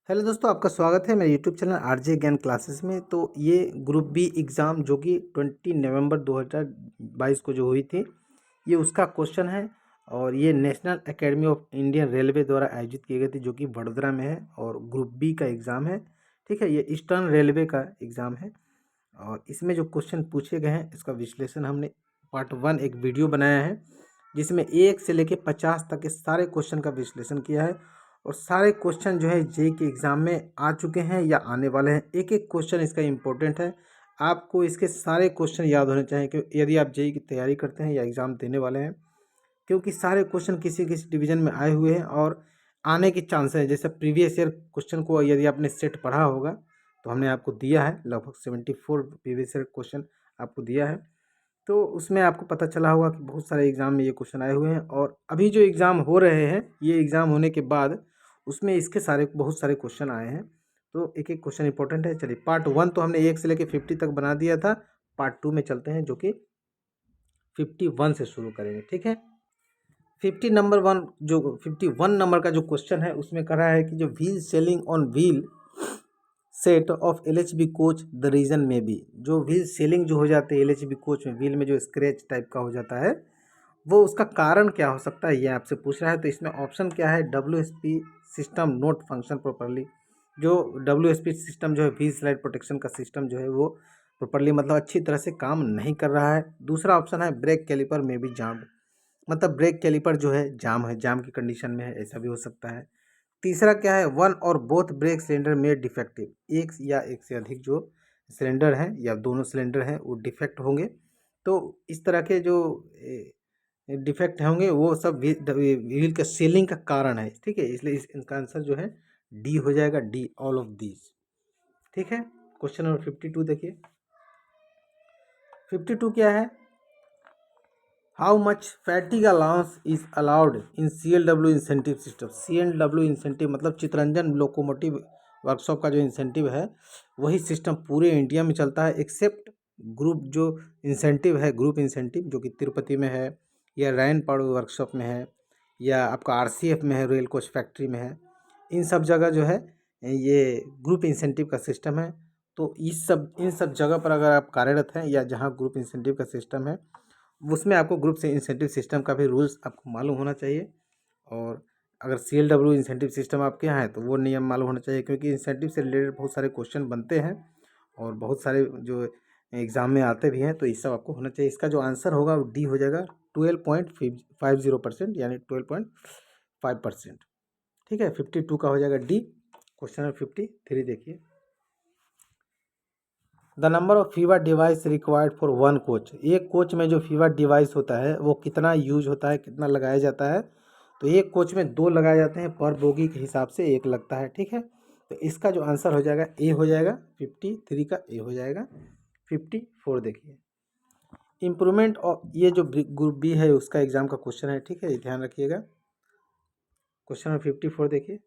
Hello दोस्तों, आपका स्वागत है मेरे यूट्यूब चैनल आरजे ज्ञान क्लासेस में। तो ये ग्रुप बी एग्ज़ाम जो कि 20 नवंबर 2022 को जो हुई थी, ये उसका क्वेश्चन है। और ये national academy of Indian railway द्वारा आयोजित की गई थी, जो कि वडोदरा में है। और ग्रुप बी का एग्ज़ाम है, ठीक है। ये ईस्टर्न रेलवे का एग्ज़ाम है। और इसमें जो क्वेश्चन पूछे गए हैं, इसका विश्लेषण हमने पार्ट 1 एक वीडियो बनाया है, जिसमें 1 से लेके 50 तक के सारे क्वेश्चन का विश्लेषण किया है। और सारे क्वेश्चन जो है जेईई के एग्ज़ाम में आ चुके हैं या आने वाले हैं। एक एक क्वेश्चन इसका इम्पोर्टेंट है, आपको इसके सारे क्वेश्चन याद होने चाहिए कि यदि आप जेईई की तैयारी करते हैं या एग्ज़ाम देने वाले हैं, क्योंकि सारे क्वेश्चन किसी किसी डिवीज़न में आए हुए हैं और आने के चांसेस हैं। जैसे प्रीवियस ईयर क्वेश्चन को यदि आपने सेट पढ़ा होगा, तो हमने आपको दिया है लगभग 74 प्रीवियस ईयर क्वेश्चन आपको दिया है। तो उसमें आपको पता चला होगा कि बहुत सारे एग्ज़ाम में ये क्वेश्चन आए हुए हैं। और अभी जो एग्ज़ाम हो रहे हैं, ये एग्ज़ाम होने के बाद उसमें इसके सारे बहुत सारे क्वेश्चन आए हैं। तो एक एक क्वेश्चन इंपॉर्टेंट है। चलिए, पार्ट 1 तो हमने 1 से लेकर 50 तक बना दिया था। पार्ट 2 में चलते हैं, जो कि 51 से शुरू करेंगे, ठीक है। 51 नंबर का जो क्वेश्चन है, उसमें कह रहा है कि जो wheel selling on wheel set of LHB coach the reason में भी, जो व्हील सेलिंग जो हो जाती है एलएचबी कोच में, व्हील में जो स्क्रैच टाइप का हो जाता है, वो उसका कारण क्या हो सकता है, ये आपसे पूछ रहा है। तो इसमें ऑप्शन क्या है? डब्ल्यूएसपी सिस्टम नोट फंक्शन प्रॉपरली। जो डब्ल्यूएसपी सिस्टम जो है, व्हील स्लाइड प्रोटेक्शन का सिस्टम जो है, वो प्रॉपरली मतलब अच्छी तरह से काम नहीं कर रहा है। दूसरा ऑप्शन है ब्रेक कैलिपर में भी जाम, मतलब ब्रेक कैलिपर जो है जाम है, जाम की कंडीशन में है, ऐसा भी हो सकता है। तीसरा क्या है? वन और बोथ ब्रेक सिलेंडर में डिफेक्टिव, एक या एक से अधिक जो सिलेंडर हैं या दोनों सिलेंडर हैं वो डिफेक्ट होंगे। तो इस तरह के जो डिफेक्ट होंगे, वो सब व्हील के सीलिंग का कारण है, ठीक है। इसलिए इनका आंसर जो है डी हो जाएगा, डी ऑल ऑफ दीज, ठीक है। क्वेश्चन नंबर 52 देखिए। 52 क्या है? How much fatigue allowance is allowed in CLW incentive system. CLW incentive मतलब चितरंजन लोकोमोटिव वर्कशॉप का जो इंसेंटिव है, वही सिस्टम पूरे इंडिया में चलता है, एक्सेप्ट ग्रुप जो इंसेंटिव है, ग्रुप इंसेंटिव जो कि तिरुपति में है, या रैन पाड़ो वर्कशॉप में है, या आपका RCF में है, रेल कोच फैक्ट्री में है। इन सब जगह जो है ये ग्रुप इंसेंटिव का सिस्टम है। तो इन सब जगह पर अगर आप कार्यरत हैं या जहाँ ग्रुप इंसेंटिव का सिस्टम है, उसमें आपको ग्रुप से इंसेंटिव सिस्टम का भी रूल्स आपको मालूम होना चाहिए। और अगर CLW इंसेंटिव सिस्टम आपके यहाँ है, तो वो नियम मालूम होना चाहिए, क्योंकि इंसेंटिव से रिलेटेड बहुत सारे क्वेश्चन बनते हैं और बहुत सारे जो एग्ज़ाम में आते भी हैं। तो ये सब आपको होना चाहिए। इसका जो आंसर होगा वो डी हो जाएगा, 12.50%, यानी 12.5%, ठीक है। 52 का हो जाएगा डी। क्वेश्चन नंबर 53 देखिए। The number of fever device required for one coach. एक कोच में जो फीवर डिवाइस होता है, वो कितना यूज होता है, कितना लगाया जाता है? तो एक कोच में 2 लगाए जाते हैं, पर बोगी के हिसाब से 1 लगता है, ठीक है। तो इसका जो आंसर हो जाएगा ए हो जाएगा, 53 का ए हो जाएगा। 54 देखिए। इम्प्रूवमेंट ऑफ, ये जो ग्रुप बी है उसका एग्जाम का क्वेश्चन है, ठीक है, ये ध्यान रखिएगा। क्वेश्चन नंबर 54 देखिए।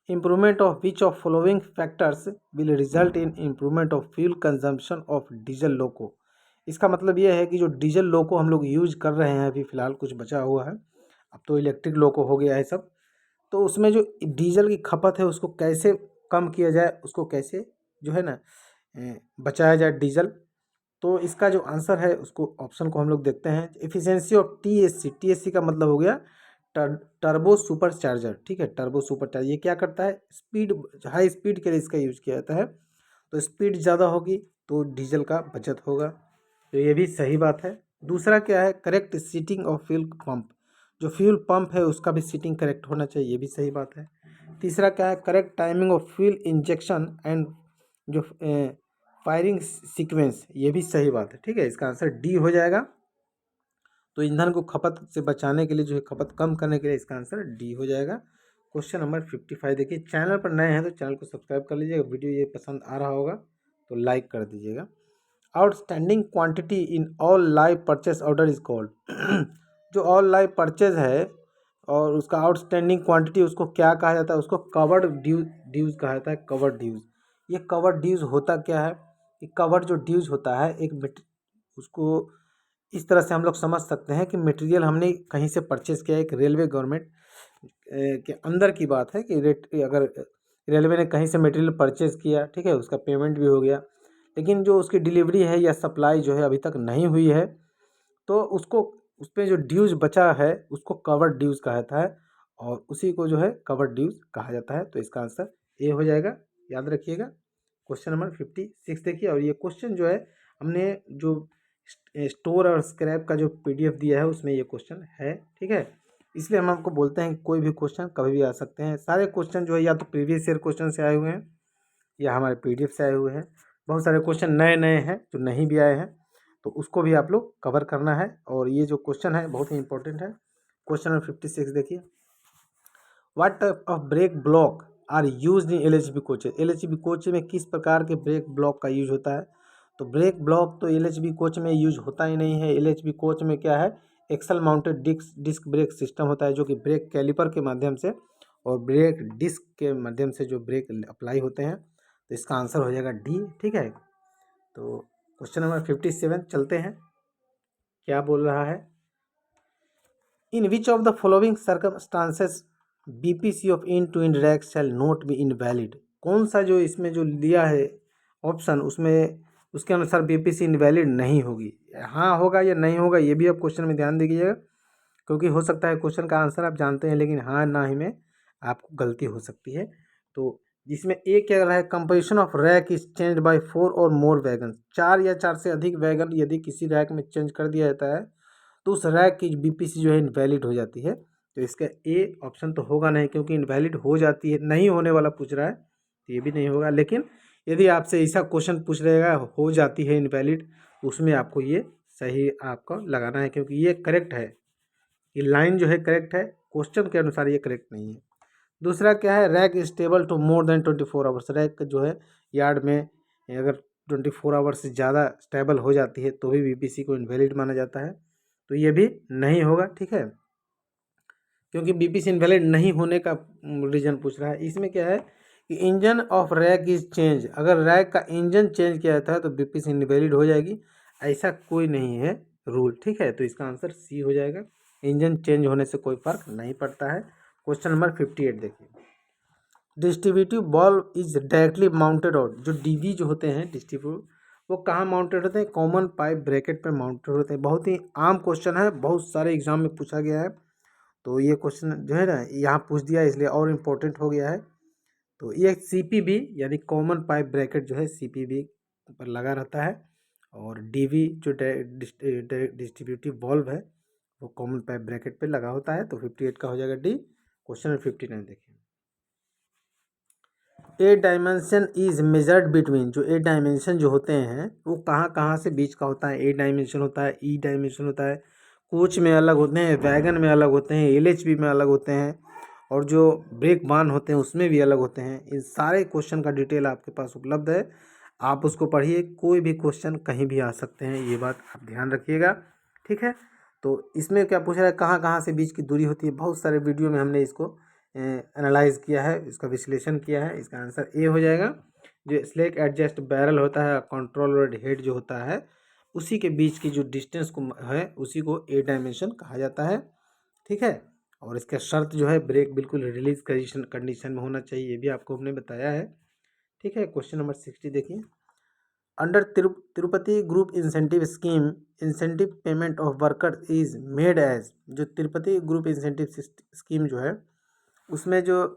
Improvement of which of following factors will result in improvement of fuel consumption of diesel लोको। इसका मतलब यह है कि जो डीजल लोको हम लोग यूज कर रहे हैं, अभी फ़िलहाल कुछ बचा हुआ है, अब तो इलेक्ट्रिक लोको हो गया है सब। तो उसमें जो डीजल की खपत है, उसको कैसे कम किया जाए, उसको कैसे जो है ना बचाया जाए डीजल। तो इसका जो आंसर है, उसको ऑप्शन को हम लोग देखते हैं। एफिशिएंसी ऑफ TSC का मतलब हो गया टर्बो सुपर चार्जर, ठीक है। टर्बो सुपर चार्जर ये क्या करता है? स्पीड, हाई स्पीड के लिए इसका यूज किया जाता है। तो स्पीड ज़्यादा होगी तो डीजल का बचत होगा, तो ये भी सही बात है। दूसरा क्या है? Correct seating of fuel pump. जो फ्यूल पंप है उसका भी सीटिंग करेक्ट होना चाहिए, ये भी सही बात है। तीसरा क्या है? Correct timing of fuel injection and जो फायरिंग सीक्वेंस, ये भी सही बात है, ठीक है। इसका आंसर डी हो जाएगा। तो ईंधन को खपत से बचाने के लिए, जो है खपत कम करने के लिए, इसका आंसर डी हो जाएगा। क्वेश्चन नंबर 55 देखिए। चैनल पर नए हैं तो चैनल को सब्सक्राइब कर लीजिएगा। वीडियो ये पसंद आ रहा होगा तो लाइक कर दीजिएगा। Outstanding quantity in all live purchase order is called. जो ऑल लाइव परचेज है और उसका आउटस्टैंडिंग क्वांटिटी, उसको क्या कहा जाता है? उसको कवर्ड ड्यूज कहा जाता है, कवर्ड ड्यूज। ये कवर्ड ड्यूज होता क्या है? कि कवर्ड जो ड्यूज होता है, उसको इस तरह से हम लोग समझ सकते हैं कि मटेरियल हमने कहीं से परचेज किया, एक रेलवे गवर्नमेंट के अंदर की बात है कि रेट अगर रेलवे ने कहीं से मटेरियल परचेज़ किया, ठीक है, उसका पेमेंट भी हो गया, लेकिन जो उसकी डिलीवरी है या सप्लाई जो है अभी तक नहीं हुई है, तो उसको उसपे जो ड्यूज़ बचा है उसको कवर्ड ड्यूज़ कहा जाता है और उसी को जो है कवर्ड ड्यूज़ कहा जाता है। तो इसका आंसर ए हो जाएगा, याद रखिएगा। क्वेश्चन नंबर 56 देखिए, और ये क्वेश्चन जो है हमने जो स्टोर और स्क्रैप का जो पीडीएफ दिया है उसमें ये क्वेश्चन है, ठीक है। इसलिए हम आपको बोलते हैं कि कोई भी क्वेश्चन कभी भी आ सकते हैं। सारे क्वेश्चन जो है या तो प्रीवियस ईयर क्वेश्चन से आए हुए हैं या हमारे पीडीएफ से आए हुए हैं। बहुत सारे क्वेश्चन नए नए हैं जो नहीं भी आए हैं, तो उसको भी आप लोग कवर करना है। और ये जो क्वेश्चन है बहुत ही इंपॉर्टेंट है। क्वेश्चन नंबर 56 देखिए, what type of brake block are used in LHB coaches. LHB coach में किस प्रकार के ब्रेक ब्लॉक का यूज होता है? तो ब्रेक ब्लॉक तो एलएचबी कोच में यूज होता ही नहीं है। एलएचबी कोच में क्या है, axle mounted disc brake system होता है, जो कि ब्रेक कैलिपर के माध्यम से और ब्रेक डिस्क के माध्यम से जो ब्रेक अप्लाई होते हैं। तो इसका आंसर हो जाएगा डी, ठीक है। तो क्वेश्चन नंबर 57 चलते हैं, क्या बोल रहा है, in which of the following circumstances BPC of in to in rake shall not be invalid. कौन सा जो इसमें जो लिया है ऑप्शन, उसमें उसके अनुसार बीपीसी इनवैलिड नहीं होगी। हाँ होगा या नहीं होगा, ये भी आप क्वेश्चन में ध्यान दीजिएगा, क्योंकि हो सकता है क्वेश्चन का आंसर आप जानते हैं लेकिन हाँ ना ही में आपको गलती हो सकती है। तो जिसमें ए क्या रहा है, composition of rack is change bye 4 और मोर वैगन। 4 या 4 से अधिक वैगन यदि किसी रैक में चेंज कर दिया जाता है तो उस रैक की बीपीसी जो है इनवैलिड हो जाती है। तो इसका ए ऑप्शन तो होगा नहीं, क्योंकि इनवैलिड हो जाती है, नहीं होने वाला पूछ रहा है, तो ये भी नहीं होगा। लेकिन यदि आपसे ऐसा क्वेश्चन पूछ रहेगा हो जाती है इनवैलिड, तो उसमें आपको ये सही आपको लगाना है, क्योंकि ये करेक्ट है, ये लाइन जो है करेक्ट है, क्वेश्चन के अनुसार ये करेक्ट नहीं है। दूसरा क्या है, rake stable to more than 24 hours. Rake जो है यार्ड में अगर 24 आवर्स से ज़्यादा स्टेबल हो जाती है तो भी बीपीसी को इनवैलिड माना जाता है। तो ये भी नहीं होगा, ठीक है, क्योंकि बीपीसी इनवैलिड नहीं होने का रीजन पूछ रहा है। इसमें क्या है कि engine of rack is change, अगर रैक का इंजन चेंज किया जाता है तो बीपीसी इनवैलिड हो जाएगी, ऐसा कोई नहीं है रूल, ठीक है। तो इसका आंसर सी हो जाएगा, इंजन चेंज होने से कोई फर्क नहीं पड़ता है। क्वेश्चन नंबर 58 देखिए, distributive bulb is directly mounted out. जो डीवी जो होते हैं डिस्ट्रीब्यूटिव, वो कहाँ माउंटेड होते हैं, कॉमन पाइप ब्रैकेट पे माउंटेड होते हैं। बहुत ही आम क्वेश्चन है, बहुत सारे एग्जाम में पूछा गया है। तो ये क्वेश्चन जो है ना यहाँ पूछ दिया, इसलिए और इम्पोर्टेंट हो गया है। तो ये सीपीबी यानी कॉमन पाइप ब्रैकेट जो है सीपीबी पर लगा रहता है, और डीवी जो डिस्ट्रीब्यूटिव बल्ब है वो कॉमन पाइप ब्रैकेट पे लगा होता है। तो 58 का हो जाएगा डी। क्वेश्चन नंबर 59 देखिए, ए डायमेंशन इज मेजर्ड बिटवीन। जो ए डायमेंशन जो होते हैं वो कहाँ कहाँ से बीच का होता है। ए डायमेंशन होता है, ई डायमेंशन होता है, कोच में अलग होते हैं, वैगन में अलग होते हैं, एलएचबी में अलग होते हैं, और जो ब्रेक बान होते हैं उसमें भी अलग होते हैं। इन सारे क्वेश्चन का डिटेल आपके पास उपलब्ध है, आप उसको पढ़िए। कोई भी क्वेश्चन कहीं भी आ सकते हैं, ये बात आप ध्यान रखिएगा, ठीक है। तो इसमें क्या पूछ रहा है, कहाँ कहाँ से बीच की दूरी होती है। बहुत सारे वीडियो में हमने इसको एनालाइज किया है, इसका विश्लेषण किया है। इसका आंसर ए हो जाएगा। जो स्लैक एडजस्ट बैरल होता है, कंट्रोल और हेड जो होता है, उसी के बीच की जो डिस्टेंस को है उसी को ए डायमेंशन कहा जाता है, ठीक है। और इसका शर्त जो है ब्रेक बिल्कुल रिलीज कंडीशन में होना चाहिए, ये भी आपको हमने बताया है, ठीक है। क्वेश्चन नंबर 60 देखिए, under Tirupati group incentive scheme incentive payment of worker is made as. जो तिरुपति ग्रुप इंसेंटिव स्कीम जो है उसमें जो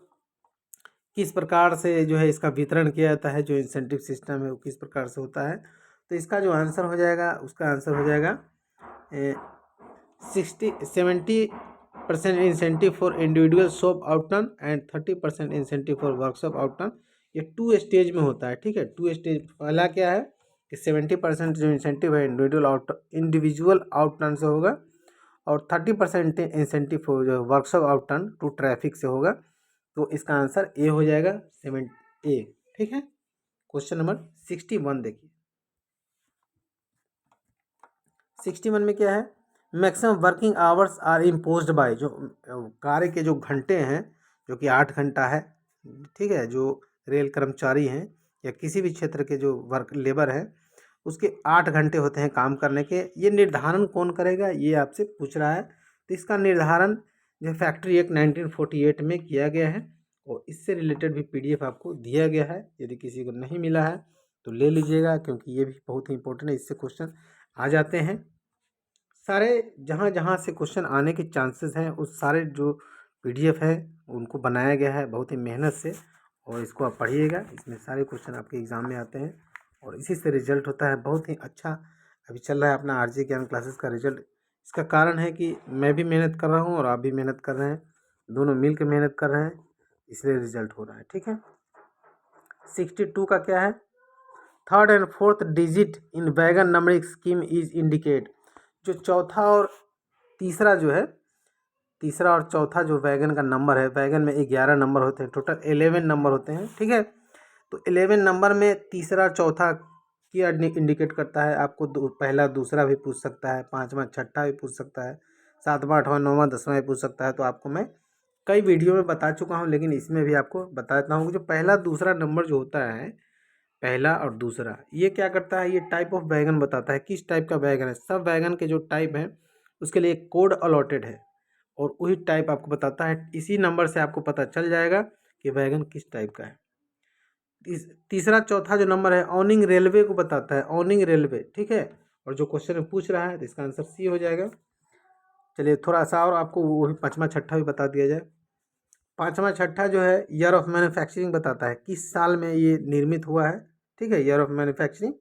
किस प्रकार से जो है इसका वितरण किया जाता है, जो इंसेंटिव सिस्टम है वो किस प्रकार से होता है। तो इसका जो आंसर हो जाएगा, उसका आंसर हो जाएगा 70% incentive for individual shop outturn and 30% incentive for workshop outturn. ये 2 स्टेज में होता है, ठीक है। 2 स्टेज, पहला क्या है कि 70% जो इंसेंटिव है इंडिविजुअल आउटटर्न से होगा, और 30% इंसेंटिव जो वर्कशॉप आउटटर्न टू ट्रैफिक से होगा। तो इसका आंसर ए हो जाएगा, 7A, ठीक है। क्वेश्चन नंबर 61 देखिए, 61 में क्या है, maximum working hours are imposed by. जो कार्य के जो घंटे हैं जो कि 8 घंटा है, ठीक है, जो रेल कर्मचारी हैं या किसी भी क्षेत्र के जो वर्क लेबर है उसके 8 घंटे होते हैं काम करने के। ये निर्धारण कौन करेगा, ये आपसे पूछ रहा है। तो इसका निर्धारण जो फैक्ट्री एक्ट 1948 में किया गया है, और इससे रिलेटेड भी PDF आपको दिया गया है। यदि किसी को नहीं मिला है तो ले लीजिएगा, क्योंकि ये भी बहुत ही इंपॉर्टेंट है, इससे क्वेश्चन आ जाते हैं। सारे जहाँ जहाँ से क्वेश्चन आने के चांसेस हैं उस सारे जो PDF है उनको बनाया गया है बहुत ही मेहनत से, और इसको आप पढ़िएगा। इसमें सारे क्वेश्चन आपके एग्ज़ाम में आते हैं और इसी से रिजल्ट होता है बहुत ही अच्छा। अभी चल रहा है अपना RJ ज्ञान क्लासेस का रिजल्ट। इसका कारण है कि मैं भी मेहनत कर रहा हूँ और आप भी मेहनत कर रहे हैं, दोनों मिल के मेहनत कर रहे हैं, इसलिए रिजल्ट हो रहा है। ठीक है, 62 का क्या है? Third and fourth digit in wagon numbering scheme is indicate. जो चौथा और तीसरा जो है, तीसरा और चौथा जो वैगन का नंबर है, वैगन में 11 नंबर होते हैं, टोटल 11 नंबर होते हैं। ठीक है, तो 11 नंबर में तीसरा चौथा क्या इंडिकेट करता है? आपको पहला दूसरा भी पूछ सकता है, पाँचवा छठा भी पूछ सकता है, सातवां आठवां नौवां 10वां भी पूछ सकता है। तो आपको मैं कई वीडियो में बता चुका हूँ, लेकिन इसमें भी आपको बता देता हूँ कि जो पहला दूसरा नंबर जो होता है, पहला और दूसरा, ये क्या करता है? ये टाइप ऑफ वैगन बताता है किस टाइप का वैगन है। सब वैगन के जो टाइप हैं उसके लिए एक कोड अलॉटेड है और वही टाइप आपको बताता है। इसी नंबर से आपको पता चल जाएगा कि वैगन किस टाइप का है। तीसरा चौथा जो नंबर है ऑनिंग रेलवे को बताता है, ऑनिंग रेलवे। ठीक है, और जो क्वेश्चन में पूछ रहा है तो इसका आंसर सी हो जाएगा। चलिए थोड़ा सा और आपको वही पाँचवा छठा भी बता दिया जाए। पाँचवा छठा जो है ईयर ऑफ मैन्युफैक्चरिंग बताता है, किस साल में ये निर्मित हुआ है। ठीक है, ईयर ऑफ मैन्युफैक्चरिंग।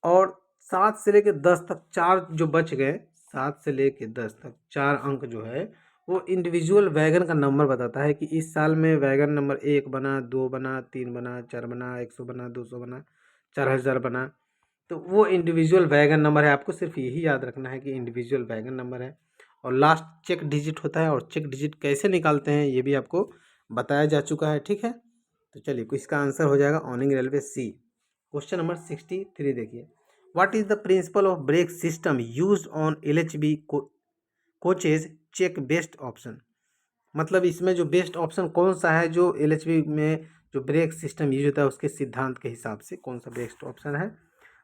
और 7 से लेकर 10 तक चार जो बच गए, 7 से लेकर 10 तक चार अंक जो है वो इंडिविजुअल वैगन का नंबर बताता है कि इस साल में वैगन नंबर 1 बना, 2 बना, 3 बना, 4 बना, 100 बना, 200 बना, 4000 बना। तो वो इंडिविजुअल वैगन नंबर है। आपको सिर्फ यही याद रखना है कि इंडिविजुअल वैगन नंबर है। और लास्ट चेक डिजिट होता है, और चेक डिजिट कैसे निकालते हैं ये भी आपको बताया जा चुका है। ठीक है, तो चलिए इसका आंसर हो जाएगा owning railway C. Question number 63 देखिए, what is the principle of brake system used on LHB coaches check best option. मतलब इसमें जो बेस्ट ऑप्शन कौन सा है, जो LHB में जो ब्रेक सिस्टम यूज होता है उसके सिद्धांत के हिसाब से कौन सा बेस्ट ऑप्शन है।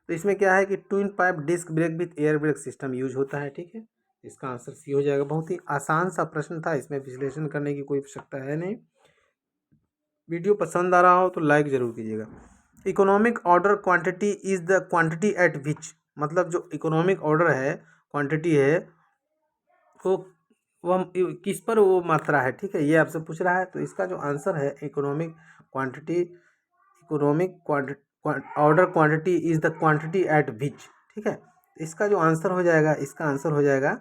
तो इसमें क्या है कि twin pipe disc brake with air brake system use होता है। ठीक है, इसका आंसर सी हो जाएगा। बहुत ही आसान सा प्रश्न था, इसमें विश्लेषण करने की कोई आवश्यकता है नहीं। वीडियो पसंद आ रहा हो तो लाइक ज़रूर कीजिएगा। Economic order quantity is the quantity eight विच। मतलब जो इकोनॉमिक ऑर्डर है, क्वांटिटी है, वो किस पर वो मात्रा है। ठीक है, ये आपसे पूछ रहा है। तो इसका जो आंसर है economic quantity, economic order quantity is the quantity eight विच। ठीक है, इसका जो आंसर हो जाएगा, इसका आंसर हो जाएगा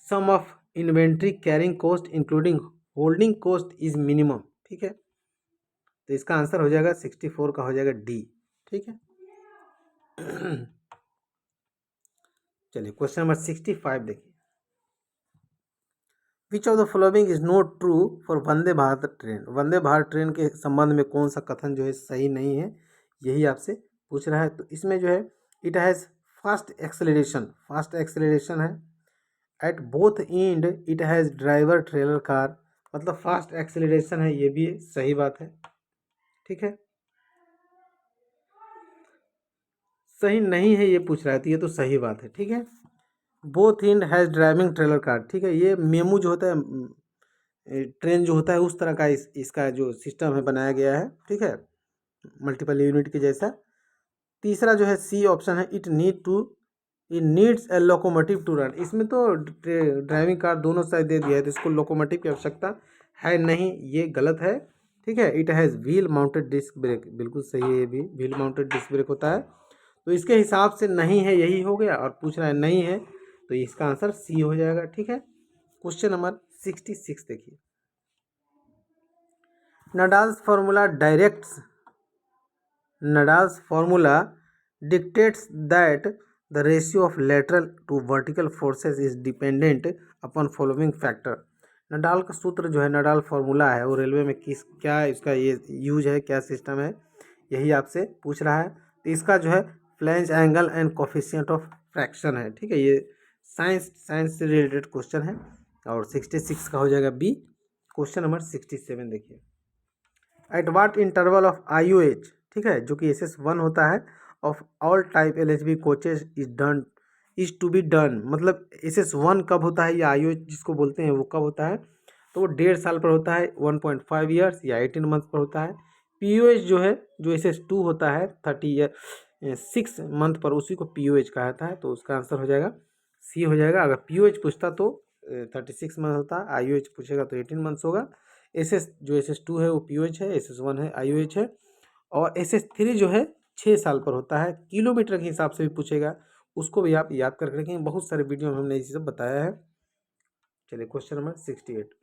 sum of inventory carrying cost including holding cost is minimum. ठीक है, तो इसका आंसर हो जाएगा 64 का हो जाएगा डी। ठीक है, चलिए क्वेश्चन नंबर 65 देखिए, which of the following is not true for Vande Bharat train. Vande Bharat train के संबंध में कौन सा कथन जो है सही नहीं है, यही आपसे पूछ रहा है। तो इसमें जो है इट हैज़ फास्ट एक्सेलरेशन है। At both and it has driver trailer car. मतलब फास्ट एक्सेलरेशन है, ये भी सही बात है। ठीक है, सही नहीं है ये पूछ रहा है, तो ये तो सही बात है। ठीक है, both and has driving trailer car. ठीक है, ये मेमू जो होता है, ट्रेन जो होता है उस तरह का इसका जो सिस्टम है बनाया गया है। ठीक है, मल्टीपल यूनिट के जैसा। तीसरा जो है सी ऑप्शन है, it needs a locomotive to run. इसमें तो ड्राइविंग कार दोनों साइड दे दिया है, तो इसको लोकोमोटिव की आवश्यकता है नहीं, ये गलत है। ठीक है, it has wheel mounted disc brake, बिल्कुल सही है, ये भी व्हील माउंटेड डिस्क ब्रेक होता है। तो इसके हिसाब से नहीं है, यही हो गया, और पूछ रहा है नहीं है, तो इसका आंसर सी हो जाएगा। ठीक है, क्वेश्चन नंबर 66 देखिए, Nadal's formula dictates Nadal's formula dictates that the ratio of lateral to vertical forces is dependent upon following factor। Nadal का सूत्र जो है, नडाल फार्मूला है, वो रेलवे में क्या इसका ये यूज है, क्या सिस्टम है, यही आपसे पूछ रहा है। तो इसका जो है flange angle and coefficient of fraction है। ठीक है, ये साइंस से रिलेटेड क्वेश्चन है, और 66 का हो जाएगा बी। क्वेश्चन नंबर 67 देखिए, at what interval of IOH। ठीक है, जो कि SS1 होता है, of all type LHB coaches is to be done. मतलब SS1 कब होता है, या IOH जिसको बोलते हैं वो कब होता है, तो वो 1.5 साल पर होता है, 1.5 ईयर्स या 18 मंथ पर होता है। POH जो है, जो SS2 होता है 36 मंथ पर, उसी को POH कहा जाता है। तो उसका आंसर हो जाएगा सी हो जाएगा। अगर POH पूछता तो 36 मंथ होता, IOH पूछेगा तो 18 मंथ्स होगा। जो SS2 है वो POH है, SS1 है IOH है, और SS3 जो है 6 साल पर होता है। किलोमीटर के हिसाब से भी पूछेगा, उसको भी आप याद करके रखेंगे, बहुत सारे वीडियो में हमने इसी सब बताया है। चलिए क्वेश्चन नंबर 68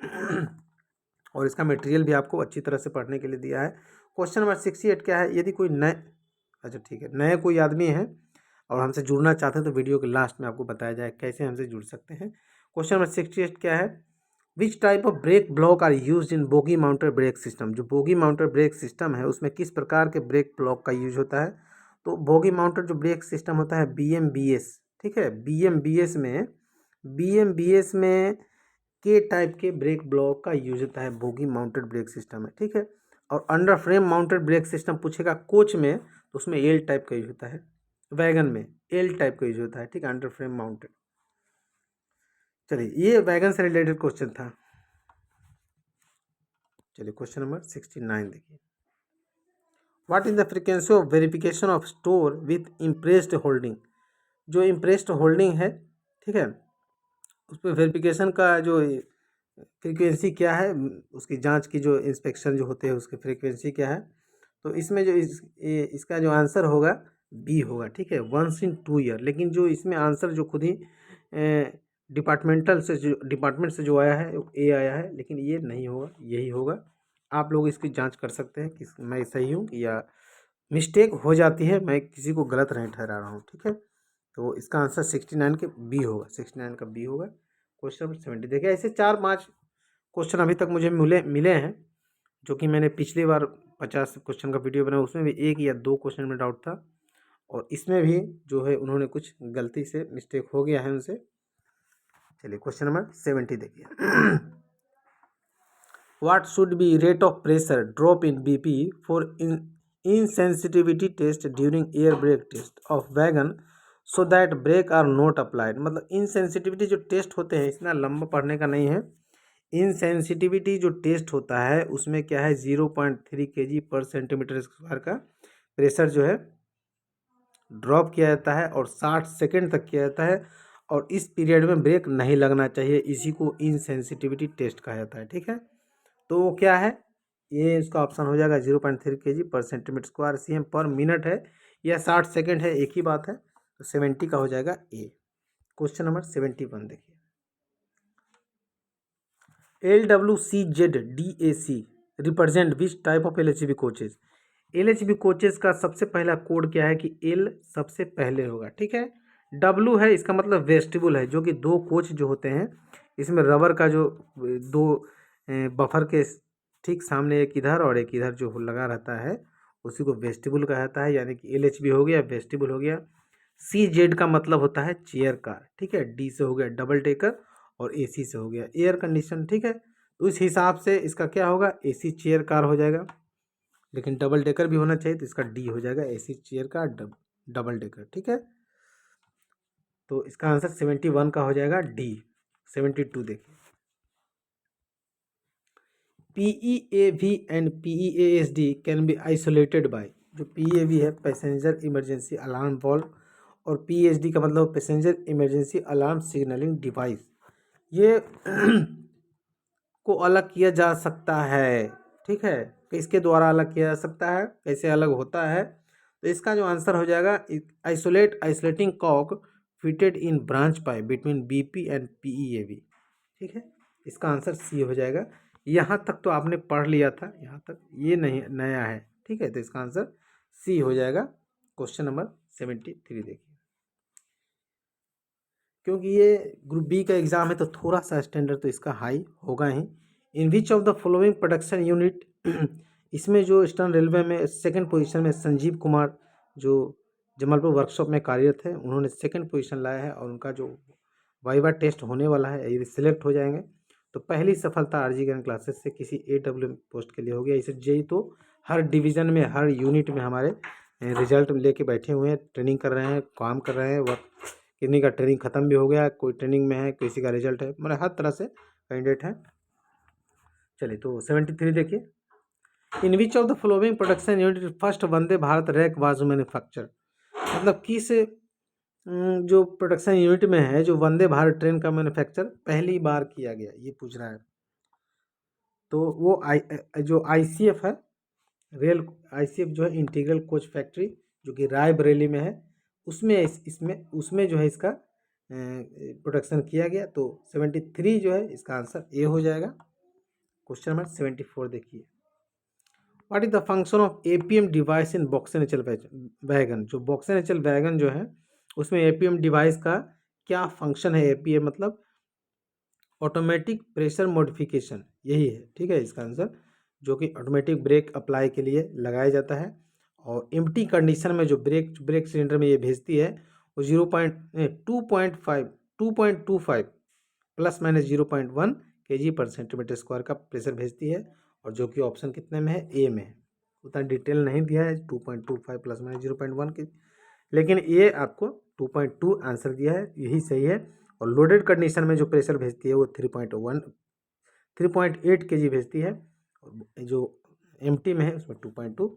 और इसका मटेरियल भी आपको अच्छी तरह से पढ़ने के लिए दिया है। क्वेश्चन नंबर 68 क्या है, यदि कोई नए, अच्छा ठीक है, नए कोई आदमी है और हमसे जुड़ना चाहते हैं तो वीडियो के लास्ट में आपको बताया जाए कैसे हमसे जुड़ सकते हैं। क्वेश्चन नंबर 68 क्या है, which type of brake block are use in bogie mounted brake system. जो बोगी माउंटेड ब्रेक सिस्टम है उसमें किस प्रकार के ब्रेक ब्लॉक का यूज होता है। तो बोगी माउंटेड जो ब्रेक सिस्टम होता है BMBS, ठीक है, BMBS में के टाइप के ब्रेक ब्लॉक का यूज होता है, बोगी माउंटेड ब्रेक सिस्टम है, ठीक है। और under frame mounted brake system पूछेगा कोच में, तो उसमें एल टाइप का यूज होता है। वैगन में एल टाइप का यूज होता है, ठीक है, अंडर फ्रेम माउंटेड। चलिए ये वैगन से रिलेटेड क्वेश्चन था। चलिए क्वेश्चन नंबर 69 देखिए, what is the frequency of verification of store with impressed holding. जो इम्प्रेस्ड होल्डिंग है, ठीक है, उस पर वेरिफिकेशन का जो फ्रीक्वेंसी क्या है, उसकी जांच की जो इंस्पेक्शन जो होते हैं उसकी फ्रीक्वेंसी क्या है। तो इसमें जो इसका जो आंसर होगा बी होगा, ठीक है, 1 in 2 ईयर। लेकिन जो इसमें आंसर जो खुद ही डिपार्टमेंट से जो आया है ए आया है, लेकिन ये नहीं होगा, यही होगा। आप लोग इसकी जांच कर सकते हैं कि मैं सही हूँ या मिस्टेक हो जाती है, मैं किसी को गलत नहीं ठहरा रहा हूँ, ठीक है। तो इसका आंसर 69 के बी होगा, 69 का बी होगा। क्वेश्चन नंबर 70 देखिए, ऐसे 4-5 क्वेश्चन अभी तक मुझे मिले हैं, जो कि मैंने पिछली बार 50 क्वेश्चन का वीडियो बनाया, उसमें भी 1 या 2 क्वेश्चन में डाउट था, और इसमें भी जो है उन्होंने कुछ गलती से मिस्टेक हो गया है उनसे। चलिए क्वेश्चन नंबर 70 देखिए, what should be rate of pressure drop in BP for insensitivity test during air brake test of wagon so that brake are not applied. मतलब इनसेंसिटिविटी जो टेस्ट होते हैं, इतना लंबा पढ़ने का नहीं है। इनसेंसिटिविटी जो टेस्ट होता है उसमें क्या है, 0.3 kg/cm² का प्रेशर जो है ड्रॉप किया जाता है और 60 सेकेंड तक किया जाता है, और इस पीरियड में ब्रेक नहीं लगना चाहिए। इसी को इनसेंसिटिविटी टेस्ट कहा जाता है, ठीक है। तो वो क्या है, ये इसका ऑप्शन हो जाएगा 0.3 kg/cm² CM पर मिनट है, या 60 सेकेंड है, एक ही बात है। तो 70 का हो जाएगा ए। क्वेश्चन नंबर 71 देखिए, LWCZDAC represent which type of LHB coaches. LHB coaches का सबसे पहला कोड क्या है कि L सबसे पहले होगा, ठीक है। W है, इसका मतलब वेस्टिबुल है, जो कि 2 कोच जो होते हैं, इसमें रबर का जो 2 बफर के ठीक सामने एक इधर और एक इधर जो लगा रहता है, उसी को वेस्टिबुल कहा जाता है, यानी कि LHB हो गया, वेस्टिबुल हो गया। CZ का मतलब होता है चेयर कार, ठीक है। D से हो गया डबल डेकर, और AC से हो गया एयर कंडीशन, ठीक है। तो इस हिसाब से इसका क्या होगा, AC चेयर कार हो जाएगा, लेकिन डबल डेकर भी होना चाहिए, तो इसका D हो जाएगा, AC chair car double decker, ठीक है। तो इसका आंसर 71 का हो जाएगा D। 72 देखिए, PEAV and PEASD can be isolated by. जो PEAV है पैसेंजर इमरजेंसी अलार्म वॉल्व, और PESD का मतलब passenger emergency alarm signalling device. ये को अलग किया जा सकता है, ठीक है। किसके द्वारा अलग किया जा सकता है, कैसे अलग होता है। तो इसका जो आंसर हो जाएगा, isolating cock fitted in branch pipe between BP and PEAV, ठीक है। इसका आंसर सी हो जाएगा। यहाँ तक तो आपने पढ़ लिया था, यहाँ तक ये नहीं नया है, ठीक है। तो इसका आंसर सी हो जाएगा। क्वेश्चन नंबर 73 देखिए, क्योंकि ये ग्रुप बी का एग्ज़ाम है तो थोड़ा सा स्टैंडर्ड तो इसका हाई होगा ही। In which of the following production unit, इसमें जो ईस्टर्न रेलवे में सेकंड पोजीशन में संजीव कुमार, जो जमालपुर वर्कशॉप में कार्यरत है, उन्होंने सेकंड पोजीशन लाया है, और उनका जो वाइवा टेस्ट होने वाला है, यदि सिलेक्ट हो जाएंगे तो पहली सफलता RG गन क्लासेस से किसी AWM पोस्ट के लिए हो गया। इसे जेई तो हर डिवीज़न में, हर यूनिट में हमारे रिजल्ट लेके बैठे हुए हैं, ट्रेनिंग कर रहे हैं, काम कर रहे हैं। वर्क किन्हीं का ट्रेनिंग ख़त्म भी हो गया, कोई ट्रेनिंग में है, किसी का रिजल्ट है, मतलब हर तरह से कैंडिडेट है। चलिए तो 73 देखिए, in which of the following production unit first Vande Bharat rake was manufacture, मतलब किस जो प्रोडक्शन यूनिट में है जो वंदे भारत ट्रेन का मैन्युफैक्चर पहली बार किया गया, ये पूछ रहा है। तो वो जो आईसीएफ है, रेल आईसीएफ जो है इंटीग्रल कोच फैक्ट्री जो कि रायबरेली में है, उसमें इसमें उसमें जो है इसका प्रोडक्शन किया गया। तो 73 जो है इसका आंसर ए हो जाएगा। क्वेश्चन नंबर 74 देखिए, what is the function of APM device in BOXNHL wagon, जो बॉक्सेनिचल वैगन जो है उसमें एपीएम डिवाइस का क्या फंक्शन है। एपीएम मतलब ऑटोमेटिक प्रेशर मॉडिफिकेशन, यही है, ठीक है इसका आंसर, जो कि ऑटोमेटिक ब्रेक अप्लाई के लिए लगाया जाता है। और एम्प्टी कंडीशन में जो ब्रेक सिलेंडर में ये भेजती है वो 2.25 प्लस माइनस 0.1 kg/cm² का प्रेशर भेजती है, और जो कि ऑप्शन कितने में है, ए में है। उतना डिटेल नहीं दिया है 2.25 प्लस माइनस 0.1 के, लेकिन ये आपको 2.2 आंसर दिया है, यही सही है। और लोडेड कंडीशन में जो प्रेशर भेजती है वो 3.8 kg भेजती है, और जो एम्प्टी में है उसमें 2.2।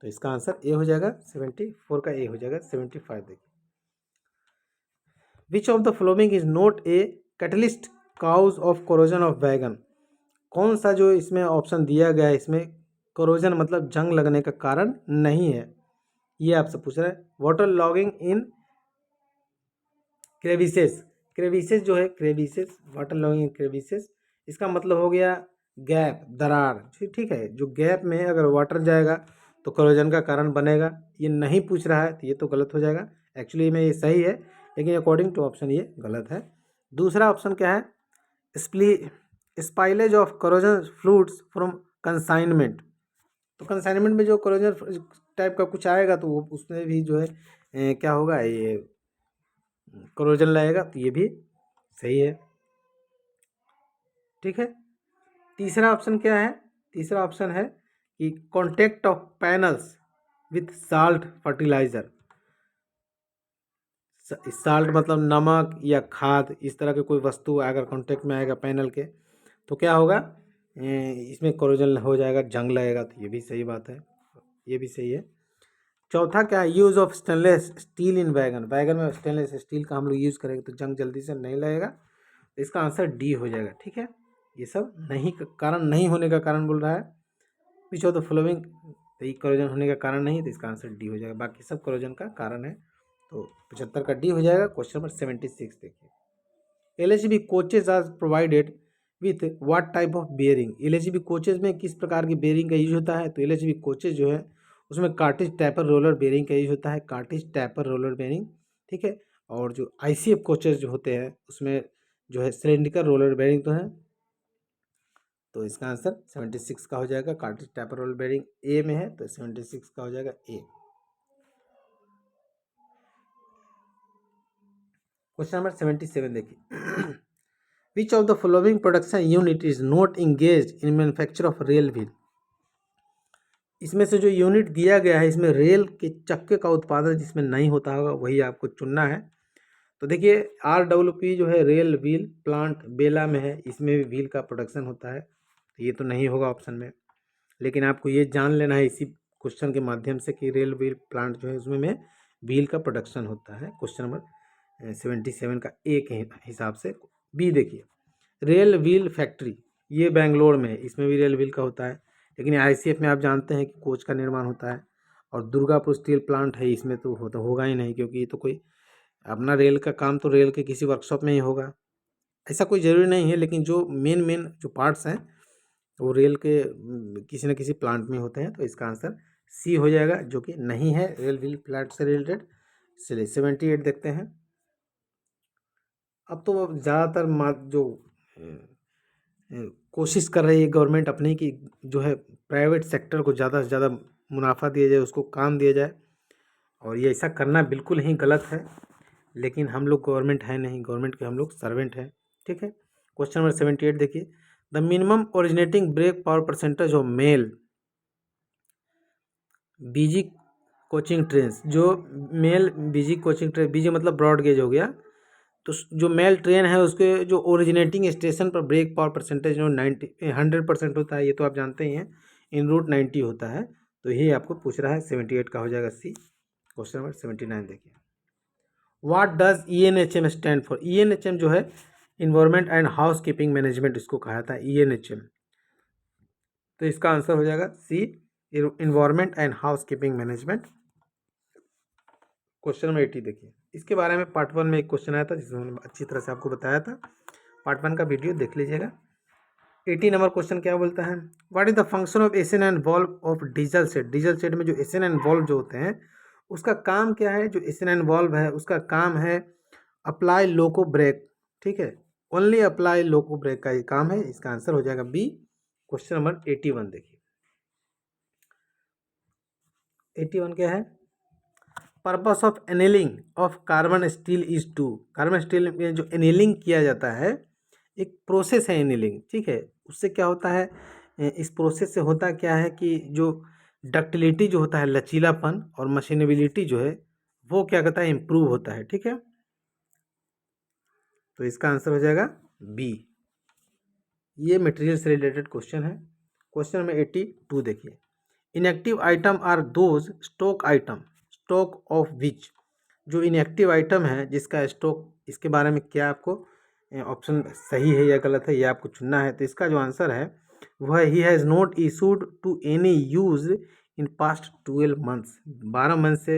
तो इसका आंसर ए हो जाएगा, 74 का ए हो जाएगा। 75 देखिए, which of the following is not a catalyst cause of corrosion of wagon, कौन सा जो इसमें ऑप्शन दिया गया है इसमें कोरोजन मतलब जंग लगने का कारण नहीं है, ये आपसे पूछ रहा है। Water logging in crevices, crevices जो है crevices, water logging in crevices, इसका मतलब हो गया गैप, दरार, ठीक है। जो गैप में अगर वाटर जाएगा तो कोरोजन का कारण बनेगा, ये नहीं पूछ रहा है तो ये तो गलत हो जाएगा। एक्चुअली में ये सही है, लेकिन अकॉर्डिंग टू ऑप्शन ये गलत है। दूसरा ऑप्शन क्या है, spoilage of corrosion fluids from consignment, तो कंसाइनमेंट में जो कोरोजन टाइप का कुछ आएगा तो वो उसमें भी जो है क्या होगा, ये कोरोजन लगेगा, तो ये भी सही है, ठीक है। तीसरा ऑप्शन क्या है, तीसरा ऑप्शन है कि contact of panels with salt fertiliser, salt मतलब नमक या खाद, इस तरह के कोई वस्तु अगर कांटेक्ट में आएगा पैनल के तो क्या होगा, इसमें कोरोजन हो जाएगा, जंग लगेगा, तो ये भी सही बात है, ये भी सही है। चौथा क्या है, use of stainless steel in wagon, wagon में स्टेनलेस स्टील का हम लोग यूज़ करेंगे तो जंग जल्दी से नहीं लगेगा, तो इसका आंसर डी हो जाएगा, ठीक है। ये सब नहीं कारण नहीं होने का कारण बोल रहा है, विच ऑफ द फॉलोइंग, तो ये कोरोजन होने का कारण नहीं, तो इसका आंसर डी हो जाएगा, बाकी सब कोरोजन का कारण है, तो 75 का डी हो जाएगा। क्वेश्चन नंबर 76 देखिए, LHB coaches are provided with what type of bearing, LHB coaches में किस प्रकार की बेयरिंग का यूज होता है। तो LHB कोचेज जो है उसमें कार्टिज टैपर रोलर बेयरिंग का यूज होता है, कार्टिज टैपर रोलर बेयरिंग, ठीक है। और जो ICF कोचेज जो होते हैं उसमें जो है सिलेंड्रिकल रोलर बेयरिंग तो है, तो इसका आंसर 76 का हो जाएगा। कार्टिज टैपर रोलर बेयरिंग ए में है, तो 76 का हो जाएगा ए। क्वेश्चन नंबर 77 देखिए, which of the following production unit is not engage in manufacture of rail wheel, इसमें से जो यूनिट दिया गया है इसमें रेल के चक्के का उत्पादन जिसमें नहीं होता होगा वही आपको चुनना है। तो देखिए RWP जो है रेल व्हील प्लांट बेला में है, इसमें भी व्हील का प्रोडक्शन होता है, तो ये तो नहीं होगा ऑप्शन में। लेकिन आपको ये जान लेना है इसी क्वेश्चन के माध्यम से कि रेल व्हील प्लांट जो है उसमें में व्हील का प्रोडक्शन होता है। क्वेश्चन नंबर 77 का ए के हिसाब से। बी देखिए, रेल व्हील फैक्ट्री, ये बेंगलोर में है, इसमें भी रेल व्हील का होता है, लेकिन ICF में आप जानते हैं कि कोच का निर्माण होता है। और दुर्गापुर स्टील प्लांट है, इसमें तो होगा ही नहीं, क्योंकि ये तो कोई अपना रेल का काम तो रेल के किसी वर्कशॉप में ही होगा, ऐसा कोई ज़रूरी नहीं है, लेकिन जो मेन जो पार्ट्स हैं वो रेल के किसी न किसी प्लांट में होते हैं, तो इसका आंसर सी हो जाएगा, जो कि नहीं है रेल व्हील प्लांट से रिलेटेड। चलिए 78 देखते हैं। अब तो ज़्यादातर जो कोशिश कर रही है गवर्नमेंट अपनी कि जो है प्राइवेट सेक्टर को ज़्यादा से ज़्यादा मुनाफा दिया जाए, उसको काम दिया जाए, और ये ऐसा करना बिल्कुल ही गलत है, लेकिन हम लोग गवर्नमेंट है नहीं, गवर्नमेंट के हम लोग सर्वेंट हैं, ठीक है। क्वेश्चन नंबर 78 देखिए, the minimum originating brake power percentage of mail BG coaching trains, जो mail BG coaching train, BG मतलब ब्रॉड गेज हो गया, तो जो मेल ट्रेन है उसके जो ओरिजिनेटिंग स्टेशन पर ब्रेक पावर परसेंटेज जो 100% होता है, ये तो आप जानते ही हैं। इन रूट 90 होता है, तो यही आपको पूछ रहा है। 78 का हो जाएगा सी। क्वेश्चन नंबर 79 देखिए, what does ENHM stand for. ENHM जो है environment and house keeping management, इसको कहा था ENHM। तो इसका आंसर हो जाएगा C, environment and house keeping management. Question number 80 देखिए, इसके बारे में पार्ट 1 में एक क्वेश्चन आया था जिसमें मैंने अच्छी तरह से आपको बताया था। पार्ट 1 का वीडियो देख लीजिएगा। 80 नंबर क्वेश्चन क्या बोलता है, what is the function of SN and valve of diesel set. Diesel set में जो एसएन एंड वॉल्व जो होते हैं उसका काम क्या है। जो एसएन एंड वॉल्व है उसका काम है अप्लाई लोको ब्रेक, ठीक है, ओनली अप्लाई लोको ब्रेक का ये काम है। इसका आंसर हो जाएगा बी। क्वेश्चन नंबर 81 देखिए, 81 क्या है, purpose of annealing of carbon steel is to. Carbon steel में जो एनेलिंग किया जाता है, एक प्रोसेस है एनेलिंग, ठीक है। उससे क्या होता है, इस प्रोसेस से होता क्या है कि जो डक्टिलिटी जो होता है, लचीलापन और मशीनेबिलिटी जो है वो क्या कहता है, इम्प्रूव होता है, ठीक है। तो इसका आंसर हो जाएगा बी। ये मटेरियल से रिलेटेड क्वेश्चन है। क्वेश्चन नंबर 82 देखिए, inactive item are those stock item stock of which. जो इनएक्टिव आइटम है जिसका स्टॉक, इसके बारे में क्या आपको ऑप्शन सही है या गलत है ये आपको चुनना है। तो इसका जो आंसर है वह ही has not issued to any use in past 12 months. 12 month से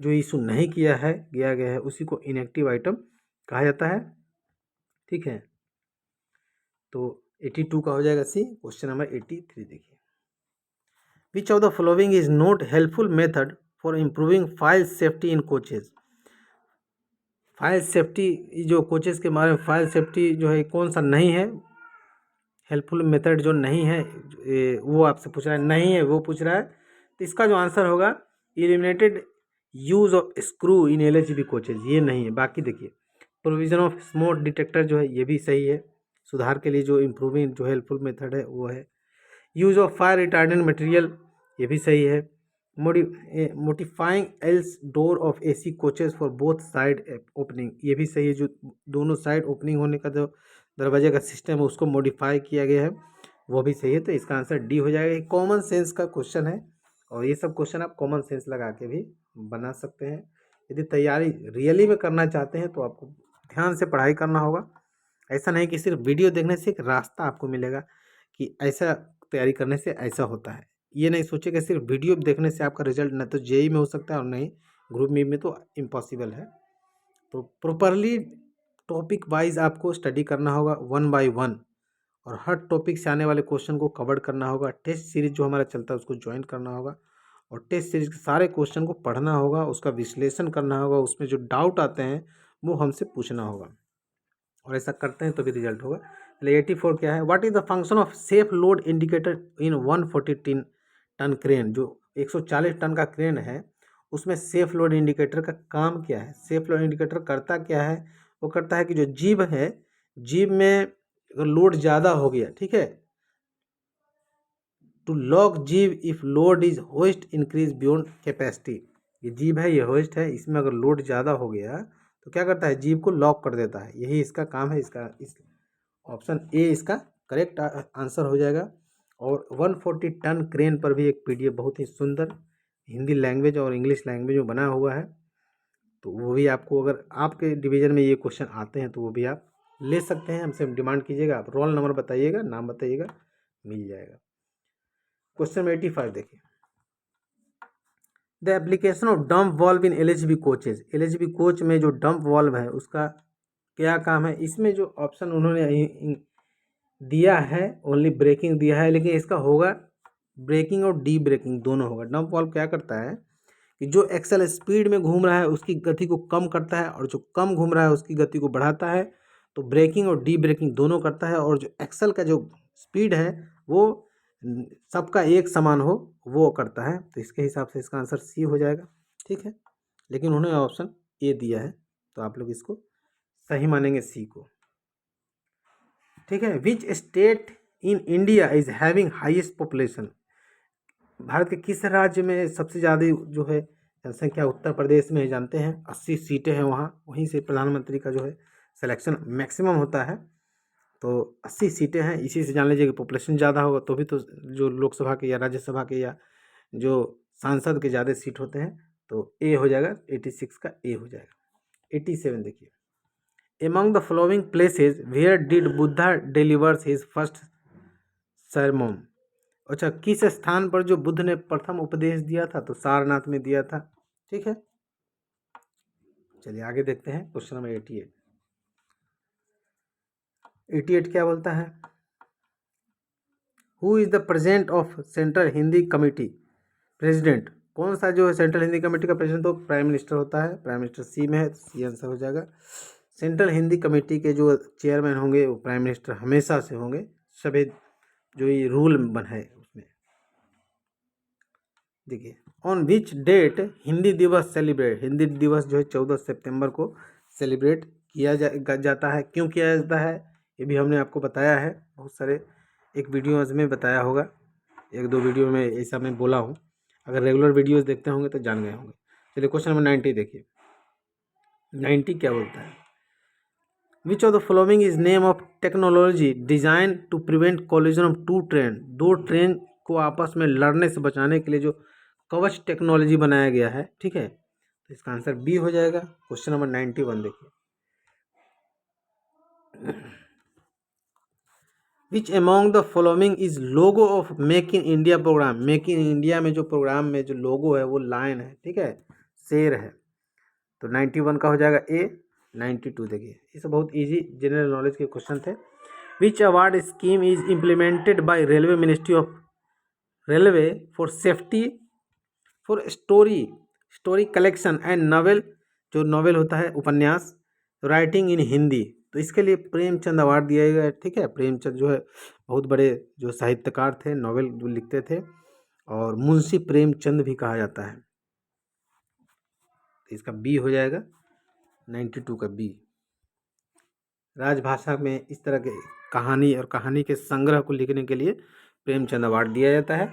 जो इशू नहीं किया गया है उसी को इनएक्टिव आइटम कहा जाता है, ठीक है। तो 82 का हो जाएगा सी। क्वेश्चन नंबर 83 देखिए, which of the following is not helpful method for improving file safety in coaches. File safety जो कोचेस के बारे में, फाइल सेफ्टी जो है कौन सा नहीं है, हेल्पफुल मेथड जो नहीं है, वो आपसे पूछ रहा है, नहीं है वो पूछ रहा है। तो इसका जो आंसर होगा eliminated use of screw in LHB coaches, ये नहीं है। बाकी देखिए, प्रोविजन ऑफ स्मोक डिटेक्टर जो है ये भी सही है, सुधार के लिए जो इम्प्रूविंग जो हेल्पफुल मेथड है वो है। Use of fire retardant material ये भी सही है। Modifying else door of AC coaches for both side opening ये भी सही है, जो दोनों साइड ओपनिंग होने का जो दरवाजे का सिस्टम है उसको मॉडिफाई किया गया है वो भी सही है। तो इसका आंसर डी हो जाएगा। कॉमन सेंस का क्वेश्चन है और ये सब क्वेश्चन आप कॉमन सेंस लगा के भी बना सकते हैं। यदि तैयारी रियली में करना चाहते हैं तो आपको ध्यान से पढ़ाई करना होगा। ऐसा नहीं कि सिर्फ वीडियो देखने से एक रास्ता आपको मिलेगा कि ऐसा तैयारी करने से ऐसा होता है। ये नहीं सोचे कि सिर्फ वीडियो देखने से आपका रिजल्ट न तो JEE में हो सकता है और नहीं ग्रुप में तो इम्पॉसिबल है। तो प्रॉपरली टॉपिक वाइज आपको स्टडी करना होगा 1 बाय 1 और हर टॉपिक से आने वाले क्वेश्चन को कवर करना होगा। टेस्ट सीरीज जो हमारा चलता है उसको ज्वाइन करना होगा और टेस्ट सीरीज के सारे क्वेश्चन को पढ़ना होगा, उसका विश्लेषण करना होगा, उसमें जो डाउट आते हैं वो हमसे पूछना होगा और ऐसा करते हैं तो भी रिजल्ट होगा। चलिए 84 क्या है, what is the function of safe load indicator in 140 ton crane. जो 140 टन का क्रेन है उसमें सेफ लोड इंडिकेटर का काम क्या है। सेफ लोड इंडिकेटर करता क्या है, वो करता है कि जो जीब है, जीब में अगर लोड ज़्यादा हो गया, ठीक है, टू लॉक जीब if load is host increase beyond capacity. ये जीब है, ये होस्ट है, इसमें अगर लोड ज़्यादा हो गया तो क्या करता है, जीब को लॉक कर देता है। यही इसका काम है। इसका इस ऑप्शन ए इसका करेक्ट आंसर हो जाएगा। और 140 टन क्रेन पर भी एक PDF बहुत ही सुंदर हिंदी लैंग्वेज और इंग्लिश लैंग्वेज में बना हुआ है, तो वो भी आपको, अगर आपके डिवीज़न में ये क्वेश्चन आते हैं तो वो भी आप ले सकते हैं। हमसे डिमांड कीजिएगा, आप रोल नंबर बताइएगा, नाम बताइएगा, मिल जाएगा। क्वेश्चन नंबर 85 देखिए, the application of dump valve in LHB coaches. LHB coach में जो डंप वॉल्व है उसका क्या काम है। इसमें जो ऑप्शन उन्होंने दिया है ओनली ब्रेकिंग दिया है, लेकिन इसका होगा ब्रेकिंग और डी ब्रेकिंग दोनों होगा। डंप वॉल्व क्या करता है कि जो एक्सल स्पीड में घूम रहा है उसकी गति को कम करता है और जो कम घूम रहा है उसकी गति को बढ़ाता है। तो ब्रेकिंग और डी ब्रेकिंग दोनों करता है और जो एक्सल का जो स्पीड है वो सबका एक समान हो वो करता है। तो इसके हिसाब से इसका आंसर सी हो जाएगा, ठीक है। लेकिन उन्होंने ऑप्शन ए दिया है तो आप लोग इसको सही मानेंगे, सी को, ठीक है। Which state in India is having highest population. Bharat के किस राज्य में सबसे ज़्यादा जो है जनसंख्या। उत्तर प्रदेश में है, जानते हैं 80 सीटें हैं वहाँ, वहीं से प्रधानमंत्री का जो है सिलेक्शन मैक्सिमम होता है। तो 80 सीटें हैं, इसी से जान लीजिए कि पॉपुलेशन ज़्यादा होगा तो भी तो जो लोकसभा के या राज्यसभा के या जो सांसद के ज़्यादा सीट होते हैं, तो ए हो जाएगा 86 का ए हो जाएगा। 87 देखिए, among the following places where did Buddha delivers his first sermon. अच्छा, किस स्थान पर जो बुद्ध ने प्रथम उपदेश दिया था, तो सारनाथ में दिया था। ठीक है, चलिए आगे देखते हैं क्वेश्चन नंबर 88। 88 क्या बोलता है, who is the president of central Hindi committee. President कौन सा जो है सेंट्रल हिंदी कमेटी का प्रेसिडेंट, तो प्राइम मिनिस्टर होता है। प्राइम मिनिस्टर सी में है, सी आंसर हो जाएगा। सेंट्रल हिंदी कमेटी के जो चेयरमैन होंगे वो प्राइम मिनिस्टर हमेशा से होंगे, सभी जो ये रूल बना है उसमें। देखिए, ऑन विच डेट हिंदी दिवस सेलिब्रेट, हिंदी दिवस जो है 14 सितंबर को सेलिब्रेट किया जाता है। क्यों किया जाता है ये भी हमने आपको बताया है, बहुत सारे एक वीडियोज़ में बताया होगा, एक दो वीडियो में ऐसा मैं बोला हूँ। अगर रेगुलर वीडियोज़ देखते होंगे तो जान गए होंगे। चलिए क्वेश्चन नंबर 90 देखिए, 90 क्या बोलता है, which of the following is name of technology design to prevent collision of two train. दो ट्रेन को आपस में लड़ने से बचाने के लिए जो कवच टेक्नोलॉजी बनाया गया है, ठीक है, तो इसका आंसर बी हो जाएगा। क्वेश्चन नंबर 91 देखिए, which among the following is logo of make in India programme. Make in India में जो प्रोग्राम में जो लोगो है वो लायन है, ठीक है, शेर है। तो 91 का हो जाएगा ए। 92 देखिए, ये सब बहुत इजी जनरल नॉलेज के क्वेश्चन थे। Which award scheme is implemented by railway ministry of railway for safety for story collection and novel, जो नॉवेल होता है उपन्यास, राइटिंग इन हिंदी, तो इसके लिए प्रेमचंद अवार्ड दिया गया है। ठीक है, प्रेमचंद जो है बहुत बड़े जो साहित्यकार थे, नॉवेल जो लिखते थे, और मुंशी प्रेमचंद भी कहा जाता है। तो इसका बी हो जाएगा, 92 का बी। राजभाषा में इस तरह के कहानी और कहानी के संग्रह को लिखने के लिए प्रेमचंद अवार्ड दिया जाता है।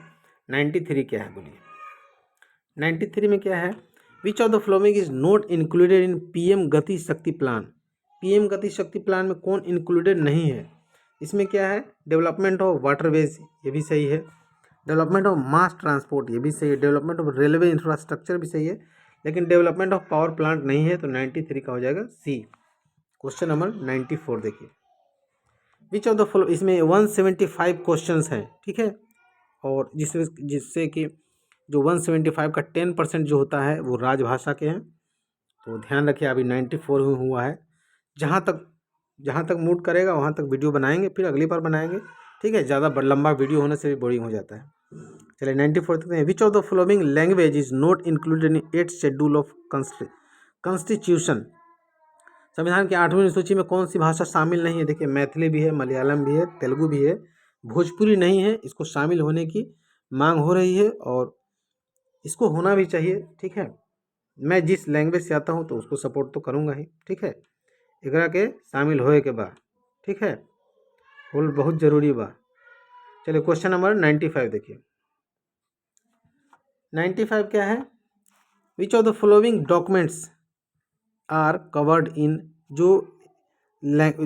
93 क्या है बोलिए, 93 में क्या है, which of the following is not included in PM गति शक्ति प्लान। पीएम गति शक्ति प्लान में कौन इंक्लूडेड नहीं है, इसमें क्या है, डेवलपमेंट ऑफ वाटरवेज, ये भी सही है, डेवलपमेंट ऑफ मास ट्रांसपोर्ट, ये भी सही है, डेवलपमेंट ऑफ रेलवे इंफ्रास्ट्रक्चर भी सही है, लेकिन डेवलपमेंट ऑफ पावर प्लांट नहीं है। तो 93 का हो जाएगा सी। क्वेश्चन नंबर 94 देखिए, विच ऑफ द फॉलो, इसमें 175 क्वेश्चंस हैं, ठीक है, और जिससे कि जो 175 का 10% जो होता है वो राजभाषा के हैं। तो ध्यान रखिए, अभी 94 हुआ है, जहाँ तक मूड करेगा वहाँ तक वीडियो बनाएंगे, फिर अगली बार बनाएंगे, ठीक है, ज़्यादा लंबा वीडियो होने से भी बोरिंग हो जाता है। चलिए 94 तक हैं, विच of the following language is not included in 8th schedule of constitution. संविधान की 8वीं सूची में कौन सी भाषा शामिल नहीं है। देखिए, मैथिली भी है, मलयालम भी है, तेलुगु भी है, भोजपुरी नहीं है, इसको शामिल होने की मांग हो रही है और इसको होना भी चाहिए। ठीक है, मैं जिस लैंग्वेज से आता हूँ तो उसको सपोर्ट तो करूँगा ही, ठीक है, एकरा के शामिल होए के बाद, ठीक है, होल बहुत जरूरी बा। चलिए क्वेश्चन नंबर 95 देखिए, 95 क्या है, which of the following documents are covered in, जो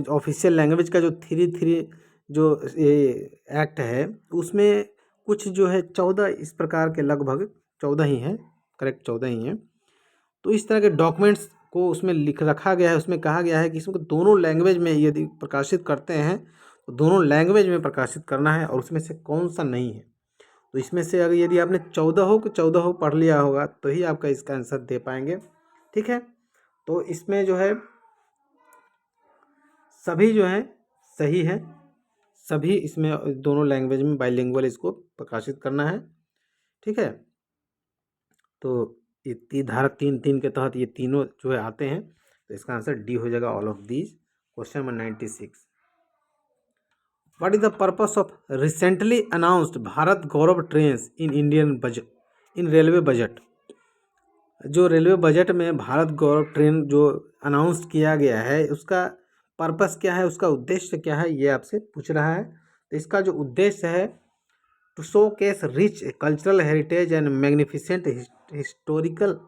ऑफिशियल लैंग्वेज का जो 3 जो एक्ट है उसमें कुछ जो है 14 इस प्रकार के, लगभग 14 ही हैं, करेक्ट 14 ही हैं। तो इस तरह के डॉक्यूमेंट्स को उसमें लिख रखा गया है, उसमें कहा गया है कि इसको दोनों लैंग्वेज में यदि प्रकाशित करते हैं तो दोनों लैंग्वेज में प्रकाशित करना है, और उसमें से कौन सा नहीं है। तो इसमें से अगर यदि आपने 14 पढ़ लिया होगा तो ही आपका इसका आंसर दे पाएंगे, ठीक है। तो इसमें जो है सभी जो है सही है, सभी इसमें दोनों लैंग्वेज में बाइलिंगुअल इसको प्रकाशित करना है, ठीक है। तो ये धारा 3(3) के तहत ये तीनों जो है आते हैं, तो इसका आंसर डी हो जाएगा, all of these. Question number 96, what is the purpose of recently announced Bharat Gaurav trains in Indian budget, in railway budget. जो रेलवे बजट में भारत गौरव ट्रेन जो अनाउंस किया गया है उसका पर्पस क्या है, उसका उद्देश्य क्या है, ये आपसे पूछ रहा है। तो इसका जो उद्देश्य है, to showcase rich cultural heritage and magnificent historical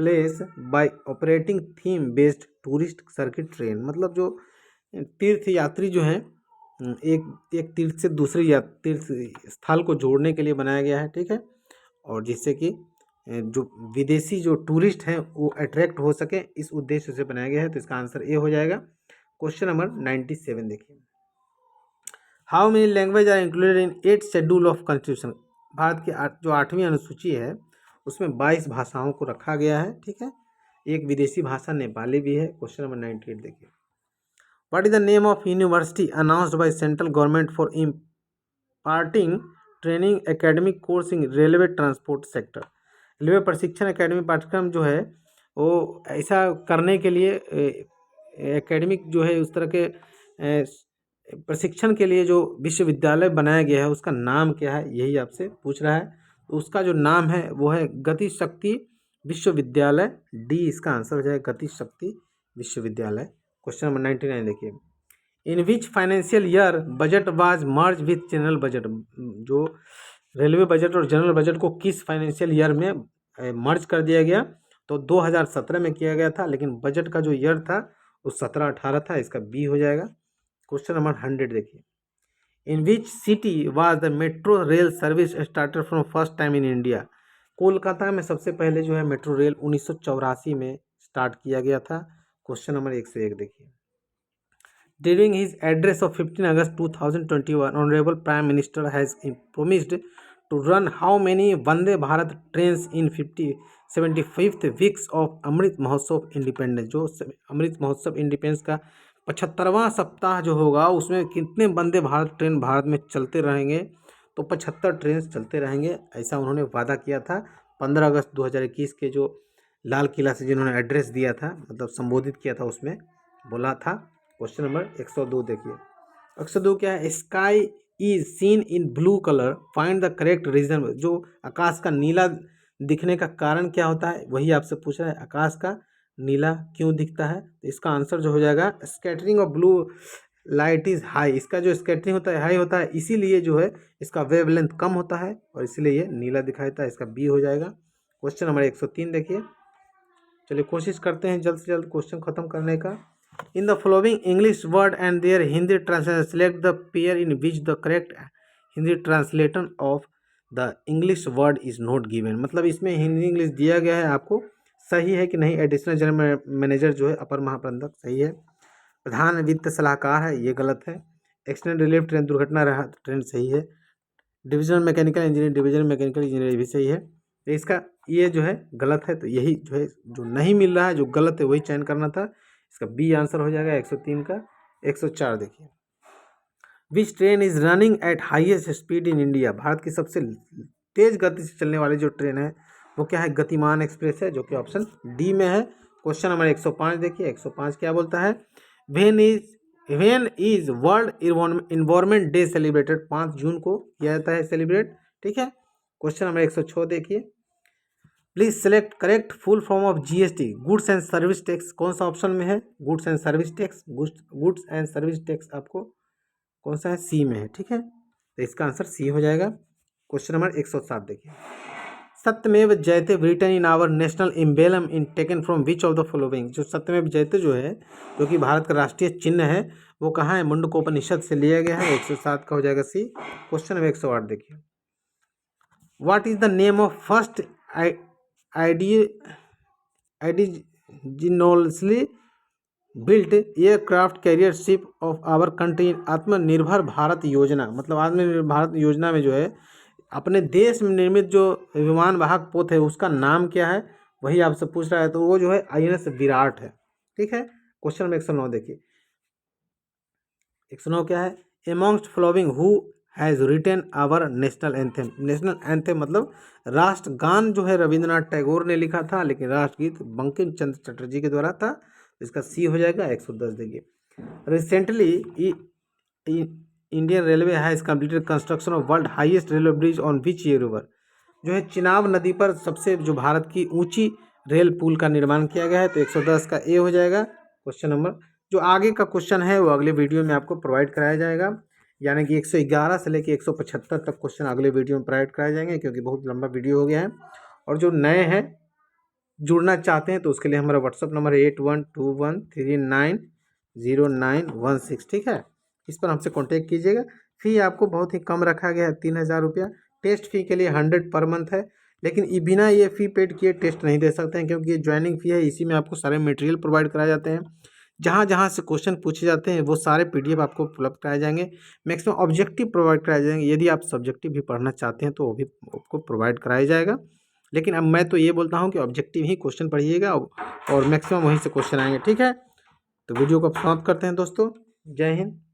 place by operating theme based tourist circuit train, मतलब जो तीर्थ यात्री जो हैं एक एक तीर्थ से दूसरी तीर्थ स्थल को जोड़ने के लिए बनाया गया है, ठीक है। और जिससे कि जो विदेशी जो टूरिस्ट हैं वो अट्रैक्ट हो सके, इस उद्देश्य से बनाया गया है। तो इसका आंसर ए हो जाएगा। क्वेश्चन नंबर 97 देखिए, how many language are included in 8 schedule of constitution. भारत की जो 8वीं अनुसूची है उसमें 22 भाषाओं को रखा गया है, ठीक है। एक विदेशी भाषा नेपाली भी है। क्वेश्चन नंबर 98 देखिए, what is the name of university announced by central government for imparting training academic course in railway transport sector. Railway प्रशिक्षण एकेडमी पाठ्यक्रम जो है वो ऐसा करने के लिए एकेडमिक जो है उस तरह के प्रशिक्षण के लिए जो विश्वविद्यालय बनाया गया है उसका नाम क्या है, यही आपसे पूछ रहा है। तो उसका जो नाम है वो है गति शक्ति विश्वविद्यालय। डी इसका आंसर हो जाएगा, गति शक्ति विश्वविद्यालय। क्वेश्चन नंबर 99 देखिए, in which financial year budget was merge with general budget. जो रेलवे बजट और जनरल बजट को किस फाइनेंशियल ईयर में मर्ज कर दिया गया, तो 2017 में किया गया था, लेकिन बजट का जो ईयर था वो 17-18 था। इसका बी हो जाएगा। क्वेश्चन नंबर 100 देखिए, in which city was the metro rail service started from first time in India. Kolkata में सबसे पहले जो है मेट्रो रेल 1984 में स्टार्ट किया गया था। क्वेश्चन नंबर 101 देखिए, during his address of 15 August 2021 honourable prime minister has promised to run how many Vande Bharat trains in 75th weeks of Amrit Mahotsav independence. जो अमृत महोत्सव इंडिपेंडेंस का 75वां सप्ताह जो होगा उसमें कितने वंदे भारत ट्रेन भारत में चलते रहेंगे, तो 75 ट्रेन चलते रहेंगे, ऐसा उन्होंने वादा किया था 15 अगस्त 2021 के जो लाल किला से जिन्होंने एड्रेस दिया था, मतलब संबोधित किया था, उसमें बोला था। क्वेश्चन नंबर 102 देखिए, 102 क्या है, sky is seen in blue colour, find the correct reason. जो आकाश का नीला दिखने का कारण क्या होता है, वही आपसे पूछ रहा है, आकाश का नीला क्यों दिखता है। तो इसका आंसर जो हो जाएगा, scattering of blue light is high. इसका जो स्कैटरिंग होता है हाई होता है, इसीलिए जो है इसका वेवलेंथ कम होता है और इसीलिए ये नीला दिखाई देता है। इसका बी हो जाएगा। क्वेश्चन नंबर 103 देखिए, चलिए कोशिश करते हैं जल्द से जल्द क्वेश्चन खत्म करने का। In the following English word and their Hindi translation select the pair in which the correct Hindi translation of the English word is not given. मतलब इसमें हिंदी इंग्लिश दिया गया है, आपको सही है कि नहीं। एडिशनल जनरल मैनेजर जो है अपर महाप्रबंधक सही है। प्रधान वित्त सलाहकार है, ये गलत है। एक्सीडेंट रिलीफ ट्रेन दुर्घटना राहत ट्रेन सही है। Divisional mechanical engineer divisional mechanical engineer भी सही है। तो इसका ये जो है गलत है, तो यही जो है जो नहीं मिल रहा है जो गलत है वही चयन करना था। इसका बी आंसर हो जाएगा 103 का। 104 देखिए, विच train is running at highest speed in India. Bharat की सबसे तेज गति से चलने वाली जो ट्रेन है वो क्या है, गतिमान एक्सप्रेस है, जो कि ऑप्शन डी में है। क्वेश्चन नंबर 105 देखिए, 105 क्या बोलता है, when is world environment day celebrated. 5 जून को किया जाता है सेलिब्रेट, ठीक है। क्वेश्चन नंबर 106 देखिए, please select correct full form of GST. Goods and service tax कौन सा ऑप्शन में है, goods and service tax. Goods and service tax आपको कौन सा है, सी में है, ठीक है। तो इसका आंसर सी हो जाएगा। क्वेश्चन नंबर 107 देखिए, Satyamev Jayate written in our national emblem in taken from which of the following. जो सत्यमेव जयते जो है, जो कि भारत का राष्ट्रीय चिन्ह है, वो कहाँ है, मुंडकोपनिषद से लिया गया है। 107 का हो जाएगा सी। क्वेश्चन नंबर 108 देखिए, what is the name of first indigenously built aircraft carrier ship of our country in Atmanirbhar Bharat योजना। मतलब आत्मनिर्भर भारत योजना में जो है अपने देश में निर्मित जो विमान वाहक पोत है उसका नाम क्या है, वही आपसे पूछ रहा है। तो वो जो है INS विराट है, ठीक है। क्वेश्चन नंबर 109 देखिए, 109 क्या है, amongst following who has written our national anthem. National anthem मतलब राष्ट्रगान जो है रविंद्रनाथ टैगोर ने लिखा था, लेकिन राष्ट्रगीत बंकिम चंद्र चटर्जी के द्वारा था। इसका सी हो जाएगा। 110 देखिए, recently Indian railway has completed construction of world highest railway bridge on which river. जो है चिनाब नदी पर सबसे जो भारत की ऊंची रेल पुल का निर्माण किया गया है। तो 110 का ए हो जाएगा। क्वेश्चन नंबर जो आगे का क्वेश्चन है वो अगले वीडियो में आपको प्रोवाइड कराया जाएगा, यानी कि 111 से लेकर 175 तक क्वेश्चन अगले वीडियो में प्रोवाइड कराए जाएंगे, क्योंकि बहुत लंबा वीडियो हो गया है। और जो नए हैं जुड़ना चाहते हैं तो उसके लिए हमारा व्हाट्सअप नंबर है 8121390916, ठीक है। इस पर हमसे कांटेक्ट कीजिएगा। फ़ी आपको बहुत ही कम रखा गया है, 3000 रुपया। टेस्ट फ़ी के लिए 100 पर मंथ है, लेकिन बिना ये फ़ी पेड किए टेस्ट नहीं दे सकते हैं, क्योंकि ये ज्वाइनिंग फ़ी है। इसी में आपको सारे मटेरियल प्रोवाइड कराए जाते हैं। जहाँ जहाँ से क्वेश्चन पूछे जाते हैं वो सारे PDF आपको उपलब्ध कराए जाएंगे। मैक्सिमम ऑब्जेक्टिव प्रोवाइड कराए जाएंगे। यदि आप सब्जेक्टिव भी पढ़ना चाहते हैं तो वो भी आपको प्रोवाइड कराया जाएगा। लेकिन अब मैं तो ये बोलता हूँ कि ऑब्जेक्टिव ही क्वेश्चन पढ़िएगा और मैक्सिमम वहीं से क्वेश्चन आएंगे, ठीक है। तो वीडियो को समाप्त करते हैं दोस्तों। जय हिंद।